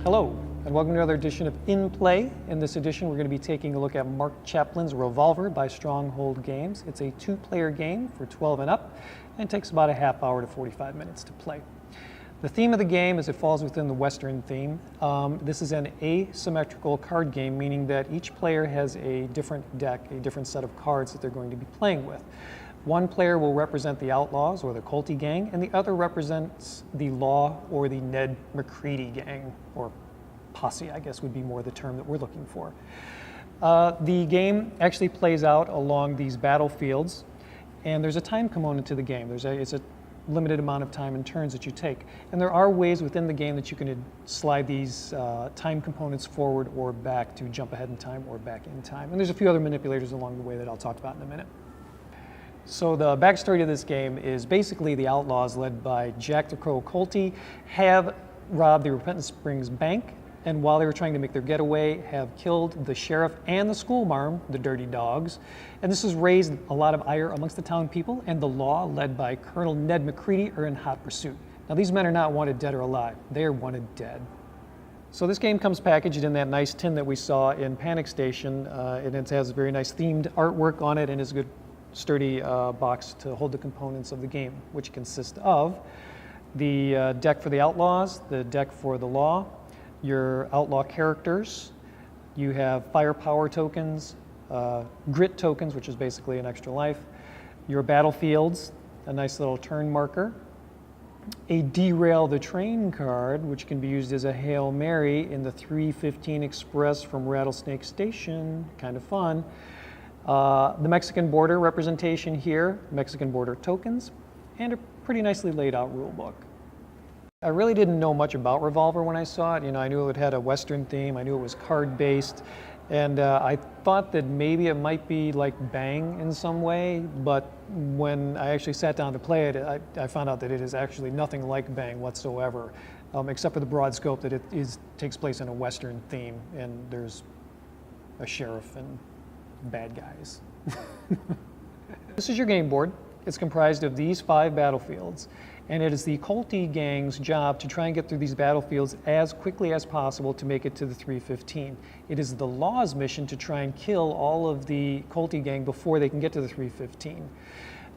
Hello, and welcome to another edition of In Play. In this edition, we're going to be taking a look at Mark Chaplin's Revolver by Stronghold Games. It's a two-player game for 12 and up, and it takes about a half hour to 45 minutes to play. The theme of the game is it falls within the Western theme. This is an asymmetrical card game, meaning that each player has a different deck, a different set of cards that they're going to be playing with. One player will represent the Outlaws or the Colty Gang, and the other represents the Law or the Ned McCready Gang, or posse, I guess would be more the term that we're looking for. The game actually plays out along these battlefields, and there's a time component to the game. It's a limited amount of time and turns that you take. And there are ways within the game that you can slide these time components forward or back to jump ahead in time or back in time. And there's a few other manipulators along the way that I'll talk about in a minute. So the backstory to this game is basically the Outlaws, led by Jack the Crow Colty, have robbed the Repentant Springs Bank, and while they were trying to make their getaway, have killed the sheriff and the schoolmarm, the Dirty Dogs. And this has raised a lot of ire amongst the town people, and the Law, led by Colonel Ned McCready, are in hot pursuit. Now these men are not wanted dead or alive, they are wanted dead. So this game comes packaged in that nice tin that we saw in Panic Station, and it has very nice themed artwork on it, and is a good sturdy box to hold the components of the game, which consist of the deck for the Outlaws, the deck for the Law, your Outlaw characters, you have firepower tokens, grit tokens, which is basically an extra life, your battlefields, a nice little turn marker, a Derail the Train card, which can be used as a Hail Mary in the 315 Express from Rattlesnake Station, kind of fun. The Mexican border representation here, Mexican border tokens, and a pretty nicely laid out rule book. I really didn't know much about Revolver when I saw it. I knew it had a Western theme, I knew it was card based, and I thought that maybe it might be like Bang in some way, but when I actually sat down to play it, I found out that it is actually nothing like Bang whatsoever, except for the broad scope that it takes place in a Western theme, and there's a sheriff and bad guys. This is your game board. It's comprised of these 5 battlefields, and it is the Colty Gang's job to try and get through these battlefields as quickly as possible to make it to the 315. It is the Law's mission to try and kill all of the Colty Gang before they can get to the 315.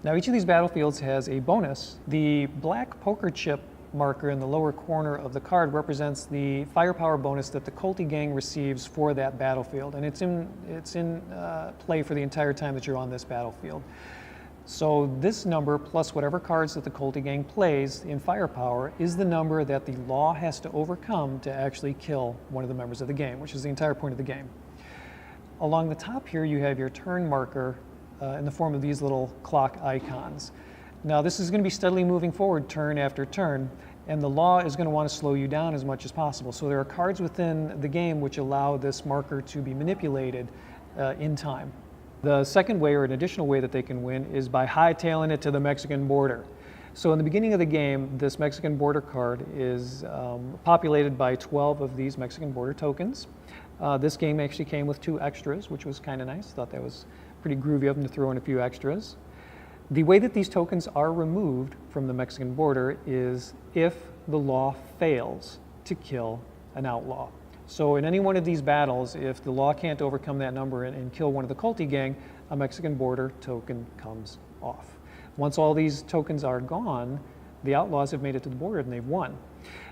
Now each of these battlefields has a bonus. The black poker chip marker in the lower corner of the card represents the firepower bonus that the Colty Gang receives for that battlefield, and it's in play for the entire time that you're on this battlefield. So this number plus whatever cards that the Colty Gang plays in firepower is the number that the Law has to overcome to actually kill one of the members of the game, which is the entire point of the game. Along the top here you have your turn marker in the form of these little clock icons. Now this is going to be steadily moving forward turn after turn, and the Law is going to want to slow you down as much as possible. So there are cards within the game which allow this marker to be manipulated in time. The second way, or an additional way that they can win, is by hightailing it to the Mexican border. So in the beginning of the game, this Mexican border card is populated by 12 of these Mexican border tokens. This game actually came with 2 extras, which was kind of nice. Thought that was pretty groovy of them to throw in a few extras. The way that these tokens are removed from the Mexican border is if the Law fails to kill an outlaw. So in any one of these battles, if the Law can't overcome that number and kill one of the Colty Gang, a Mexican border token comes off. Once all these tokens are gone, the Outlaws have made it to the border and they've won.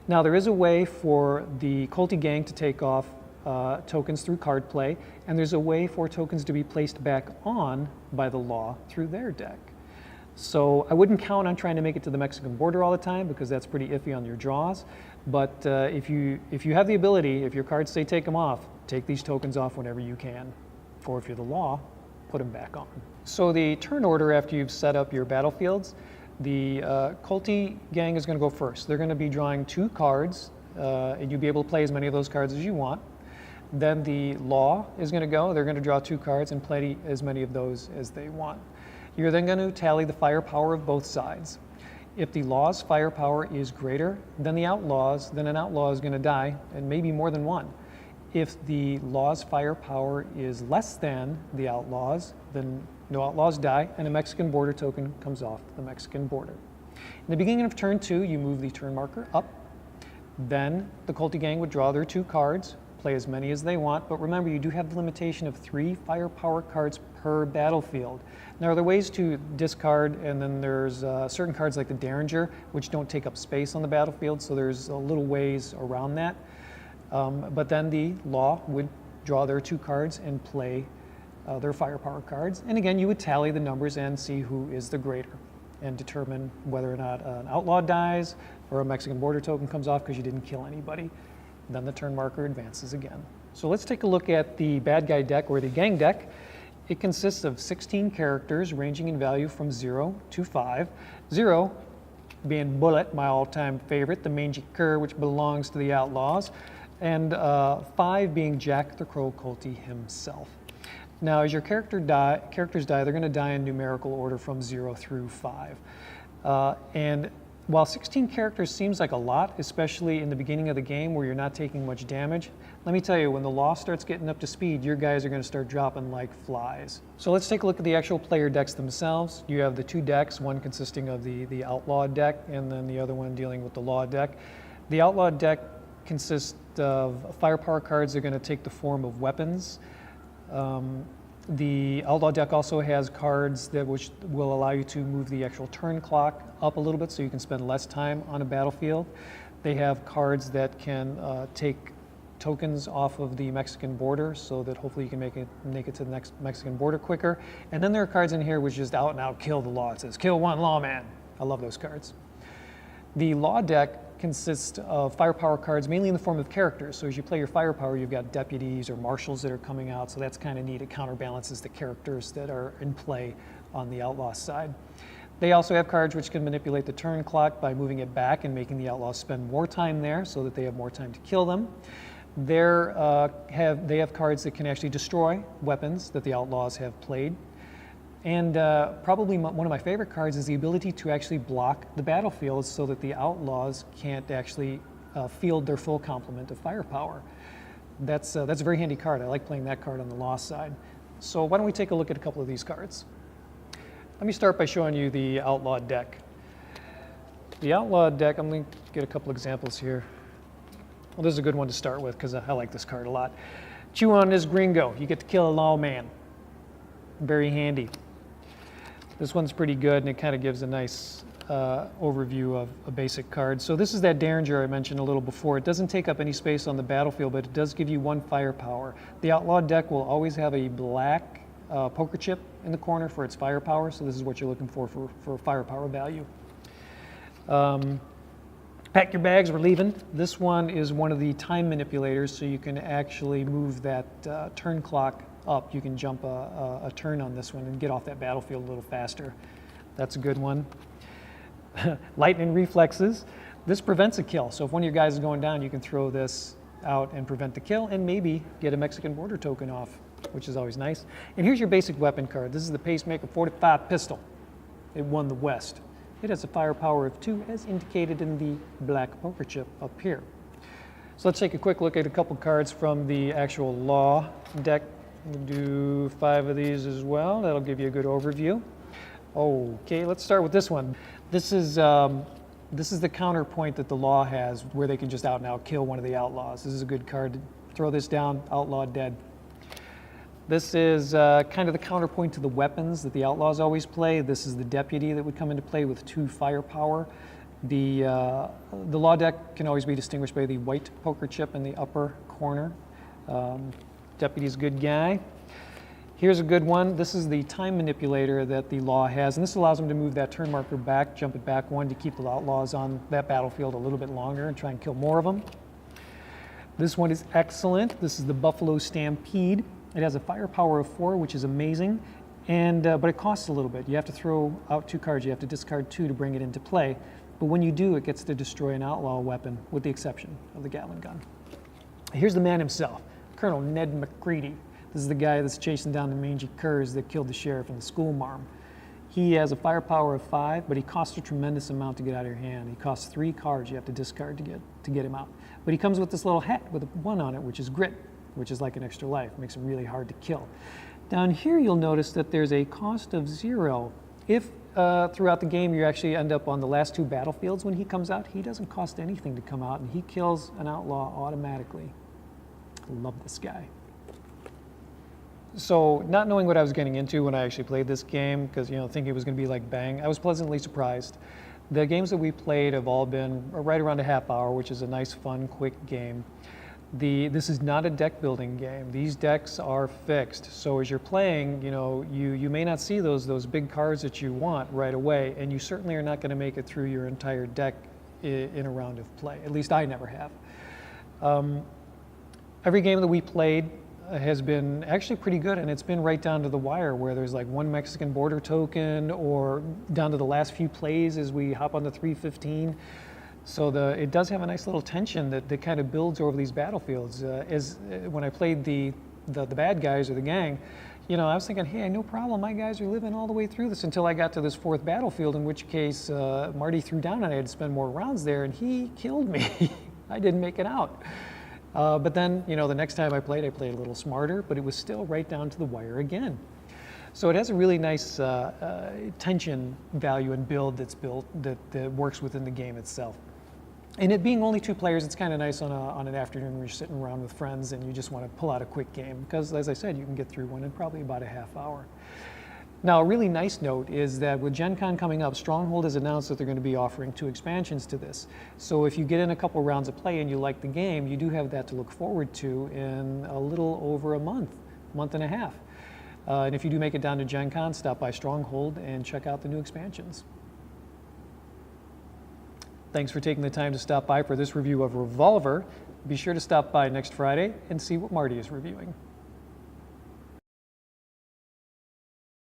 Now there is a way for the Colty Gang to take off tokens through card play, and there's a way for tokens to be placed back on by the Law through their deck. So I wouldn't count on trying to make it to the Mexican border all the time, because that's pretty iffy on your draws. But if you have the ability, if your cards say take them off, take these tokens off whenever you can. Or if you're the Law, put them back on. So the turn order after you've set up your battlefields, the Colty Gang is going to go first. They're going to be drawing 2 cards, and you'll be able to play as many of those cards as you want. Then the Law is going to go. They're going to draw 2 cards and play as many of those as they want. You're then going to tally the firepower of both sides. If the Law's firepower is greater than the Outlaw's, then an outlaw is going to die, and maybe more than one. If the Law's firepower is less than the Outlaw's, then no outlaws die, and a Mexican border token comes off the Mexican border. In the beginning of turn 2, you move the turn marker up. Then the Culty gang would draw their 2 cards, play as many as they want, but remember you do have the limitation of 3 firepower cards per battlefield. Now there are ways to discard, and then there's certain cards like the Derringer, which don't take up space on the battlefield, so there's a little ways around that. But then the Law would draw their 2 cards and play their firepower cards. And again, you would tally the numbers and see who is the greater and determine whether or not an outlaw dies or a Mexican border token comes off because you didn't kill anybody. Then the turn marker advances again. So let's take a look at the bad guy deck, or the gang deck. It consists of 16 characters ranging in value from 0 to 5. 0 being Bullet, my all-time favorite, the mangy cur, which belongs to the Outlaws, and 5 being Jack the Crow Culty himself. Now, as your characters die, they're going to die in numerical order from 0 through 5. And while 16 characters seems like a lot, especially in the beginning of the game where you're not taking much damage, let me tell you, when the Law starts getting up to speed, your guys are going to start dropping like flies. So let's take a look at the actual player decks themselves. You have the 2 decks, one consisting of the Outlaw deck and then the other one dealing with the Law deck. The Outlaw deck consists of firepower cards that are going to take the form of weapons. The Outlaw deck also has cards which will allow you to move the actual turn clock up a little bit so you can spend less time on a battlefield. They have cards that can take tokens off of the Mexican border so that hopefully you can make it to the next Mexican border quicker. And then there are cards in here which just out and out kill the Law. It says, kill one lawman. I love those cards. The Law deck consists of firepower cards mainly in the form of characters. So as you play your firepower, you've got deputies or marshals that are coming out, so that's kind of neat. It counterbalances the characters that are in play on the Outlaw side. They also have cards which can manipulate the turn clock by moving it back and making the Outlaws spend more time there so that they have more time to kill them. They have cards that can actually destroy weapons that the Outlaws have played. And probably one of my favorite cards is the ability to actually block the battlefield so that the Outlaws can't actually field their full complement of firepower. That's a very handy card. I like playing that card on the Law side. So why don't we take a look at a couple of these cards. Let me start by showing you the Outlaw deck. The Outlaw deck, I'm going to get a couple examples here. Well, this is a good one to start with because I like this card a lot. Chew on this gringo. You get to kill a lawman. Very handy. This one's pretty good, and it kind of gives a nice overview of a basic card. So this is that Derringer I mentioned a little before. It doesn't take up any space on the battlefield, but it does give you 1 firepower. The Outlaw deck will always have a black poker chip in the corner for its firepower, so this is what you're looking for firepower value. Pack your bags, we're leaving. This one is one of the time manipulators, so you can actually move that turn clock up. You can jump a turn on this one and get off that battlefield a little faster. That's a good one. Lightning reflexes. This prevents a kill. So if one of your guys is going down, you can throw this out and prevent the kill and maybe get a Mexican border token off, which is always nice. And here's your basic weapon card. This is the Pacemaker 45 pistol. It won the West. It has a firepower of 2 as indicated in the black poker chip up here. So let's take a quick look at a couple cards from the actual Law deck. We'll do 5 of these as well. That'll give you a good overview. Okay, let's start with this one. This is the counterpoint that the Law has where they can just out and out kill one of the Outlaws. This is a good card. Throw this down, Outlaw dead. This is kind of the counterpoint to the weapons that the Outlaws always play. This is the Deputy that would come into play with 2 firepower. The Law deck can always be distinguished by the white poker chip in the upper corner. Deputy's a good guy. Here's a good one. This is the time manipulator that the Law has, and this allows them to move that turn marker back, jump it back 1 to keep the Outlaws on that battlefield a little bit longer and try and kill more of them. This one is excellent. This is the Buffalo Stampede. It has a firepower of 4, which is amazing, but it costs a little bit. You have to throw out 2 cards. You have to discard 2 to bring it into play. But when you do, it gets to destroy an outlaw weapon, with the exception of the Gatling gun. Here's the man himself, Colonel Ned McCready. This is the guy that's chasing down the mangy curs that killed the sheriff and the school marm. He has a firepower of 5, but he costs a tremendous amount to get out of your hand. He costs 3 cards you have to discard to get him out. But he comes with this little hat with a 1 on it, which is grit, which is like an extra life. It makes it really hard to kill. Down here you'll notice that there's a cost of 0 if throughout the game. You actually end up on the last 2 battlefields when he comes out. He doesn't cost anything to come out, and he kills an outlaw automatically. Love this guy. So not knowing what I was getting into when I actually played this game, because thinking it was going to be like Bang, I was pleasantly surprised. The games that we played have all been right around a half hour, which is a nice, fun, quick game. This is not a deck building game. These decks are fixed. So as you're playing, you may not see those big cards that you want right away, and you certainly are not going to make it through your entire deck in a round of play. At least I never have. Every game that we played has been actually pretty good, and it's been right down to the wire, where there's like 1 Mexican border token, or down to the last few plays as we hop on the 315. So it does have a nice little tension that kind of builds over these battlefields. When I played the bad guys or the gang, I was thinking, hey, no problem, my guys are living all the way through this, until I got to this 4th battlefield, in which case Marty threw down and I had to spend more rounds there, and he killed me. I didn't make it out. But then, the next time I played a little smarter, but it was still right down to the wire again. So it has a really nice tension value and build that's built that works within the game itself. And it being only 2 players, it's kind of nice on an afternoon where you're sitting around with friends and you just want to pull out a quick game, because, as I said, you can get through one in probably about a half hour. Now, a really nice note is that with Gen Con coming up, Stronghold has announced that they're going to be offering 2 expansions to this. So if you get in a couple rounds of play and you like the game, you do have that to look forward to in a little over a month and a half. And if you do make it down to Gen Con, stop by Stronghold and check out the new expansions. Thanks for taking the time to stop by for this review of Revolver. Be sure to stop by next Friday and see what Marty is reviewing.